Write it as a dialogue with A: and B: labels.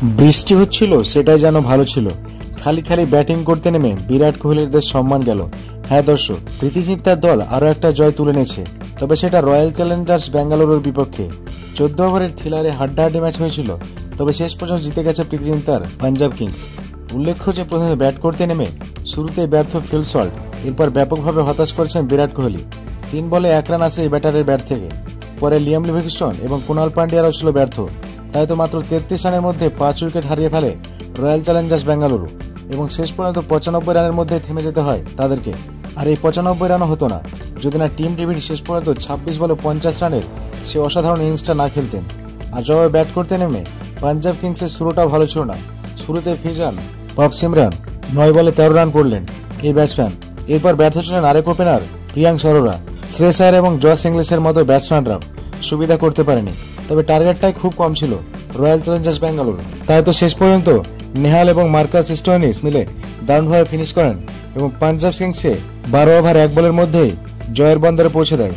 A: বৃষ্টি হচ্ছিল, সেটাই যেন ভালো ছিল। খালি খালি ব্যাটিং করতে নেমে বিরাট কোহলির দেশ সম্মান গেল। হ্যাঁ দর্শক, প্রীতি জিন্তার দল আরও একটা জয় তুলে নিয়েছে, তবে সেটা রয়্যাল চ্যালেঞ্জার্স বেঙ্গালুরুর বিপক্ষে। 14 ওভারের থ্রিলারে হাড্ডাহাড্ডি ম্যাচ হয়েছিল, তবে শেষ পর্যন্ত জিতে গেছে প্রীতি জিন্তার পাঞ্জাব কিংস। উল্লেখ্য যে প্রথমে ব্যাট করতে নেমে শুরুতেই ব্যর্থ ফিল সল্ট, এরপর ব্যাপকভাবে হতাশ করেছেন বিরাট কোহলি। 3 বলে 1 রান আসে এই ব্যাটারের ব্যাট থেকে। পরে লিয়াম লিভিংস্টন এবং কুনাল পান্ডিয়ারাও ছিল ব্যর্থ। তাই তো মাত্র 33 রানের মধ্যে 5 উইকেট হারিয়ে ফেলে রয়্যাল চ্যালেঞ্জার্স বেঙ্গালুরু এবং শেষ পর্যন্ত 95 রানের মধ্যে থেমে যেতে হয় তাদেরকে। আর এই 95 রানও হতো না যদি না টিম ডেভিড শেষ পর্যন্ত 26 বলে 50 রানের সে অসাধারণ ইনিংসটা না খেলতেন। আর জবাবে ব্যাট করতে নেমে পাঞ্জাব কিংসের শুরুটাও ভালো ছিল না। শুরুতে ফিজান পপ সিমরান 9 বলে 13 রান করলেন এই ব্যাটসম্যান। এরপর ব্যর্থ ছিলেন আরেক ওপেনার প্রিয়াঙ্ক সরোরা। শ্রেয়স আয়ার এবং জস ইংলিশের মতো ব্যাটসম্যানরাও সুবিধা করতে পারেনি, তবে টার্গেটটাই খুব কম ছিল রয়্যাল চ্যালেঞ্জার্স বেঙ্গালুরু। তাই তো শেষ পর্যন্ত নেহাল এবং মার্কাস স্টোয়নিস মিলে দারুণভাবে ফিনিশ করেন এবং পাঞ্জাব কিংসে 12 ওভার 1 বলের মধ্যেই জয়ের বন্দরে পৌঁছে দেয়।